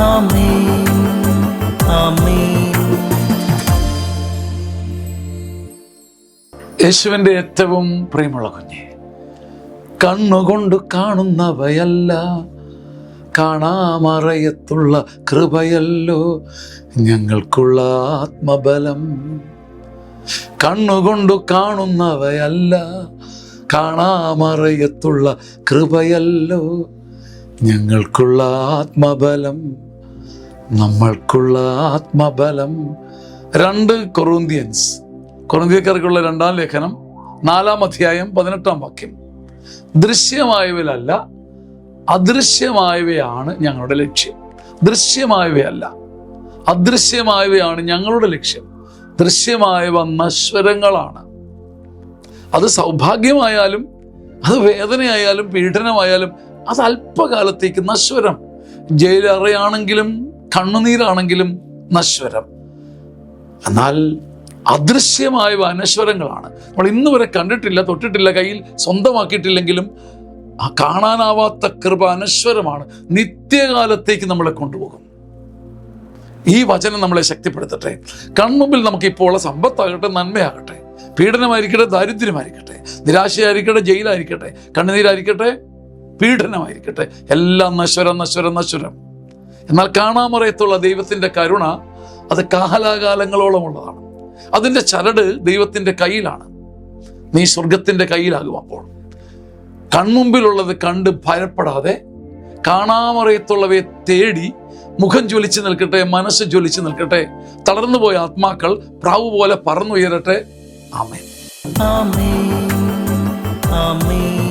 ആമേൻ, ആമേൻ. യേശുവിൻ്റെ ഏറ്റവും പ്രിയമുള്ള കുഞ്ഞെ, കണ്ണുകൊണ്ട് കാണുന്നവയല്ല, കാണാമറയത്തുള്ള കൃപയല്ലോ ഞങ്ങൾക്കുള്ള ആത്മബലം. കണ്ണുകൊണ്ട് കാണുന്നവയല്ല, കാണാമറയത്തുള്ള കൃപയല്ലോ ഞങ്ങൾക്കുള്ള ആത്മബലം, നമ്മൾക്കുള്ള ആത്മബലം. 2 കൊറിന്ത്യക്കാർക്കുള്ള 2-ാം ലേഖനം 4-ാം അധ്യായം 18-ാം വാക്യം. ദൃശ്യമായവയല്ല, അദൃശ്യമായവയാണ് ഞങ്ങളുടെ ലക്ഷ്യം. ദൃശ്യമായവയല്ല, അദൃശ്യമായവയാണ് ഞങ്ങളുടെ ലക്ഷ്യം. ദൃശ്യമായവ നശ്വരങ്ങളാണ്. അത് സൗഭാഗ്യമായാലും, അത് വേദനയായാലും, പീഡനമായാലും അത് അല്പകാലത്തേക്ക് നശ്വരം. ജയിലറയാണെങ്കിലും കണ്ണുനീരാണെങ്കിലും നശ്വരം. എന്നാൽ അദൃശ്യമായവ അനശ്വരങ്ങളാണ്. നമ്മൾ ഇന്ന് വരെ കണ്ടിട്ടില്ല, തൊട്ടിട്ടില്ല, കയ്യിൽ സ്വന്തമാക്കിയിട്ടില്ലെങ്കിലും ആ കാണാനാവാത്ത കൃപ അനശ്വരമാണ്. നിത്യകാലത്തേക്ക് നമ്മളെ കൊണ്ടുപോകും. ഈ വചനം നമ്മളെ ശക്തിപ്പെടുത്തട്ടെ. കൺമുമ്പിൽ നമുക്ക് ഇപ്പോൾ ഉള്ള സമ്പത്താകട്ടെ, നന്മയാകട്ടെ, പീഡനമായിരിക്കട്ടെ, ദാരിദ്ര്യമായിരിക്കട്ടെ, നിരാശയായിരിക്കട്ടെ, ജയിലായിരിക്കട്ടെ, കണ്ണുനീരായിരിക്കട്ടെ, പീഡനമായിരിക്കട്ടെ, എല്ലാം നശ്വരം, നശ്വരം, നശ്വരം. എന്നാൽ കാണാമറയത്തുള്ള ദൈവത്തിൻ്റെ കരുണ അത് കാലാകാലങ്ങളോളം ഉള്ളതാണ്. അതിൻ്റെ ചരട് ദൈവത്തിൻ്റെ കയ്യിലാണ്. നീ സ്വർഗത്തിൻ്റെ കയ്യിലാകും. അപ്പോൾ കൺമുമ്പിലുള്ളത് കണ്ട് ഭയപ്പെടാതെ കാണാമറയത്തുള്ളവയെ തേടി മുഖം ജ്വലിച്ച് നിൽക്കട്ടെ, മനസ്സ് ജ്വലിച്ച് നിൽക്കട്ടെ. തളർന്നുപോയ ആത്മാക്കൾ പ്രാവ് പോലെ പറന്നുയരട്ടെ. ആമേൻ, ആമേൻ, ആമേൻ.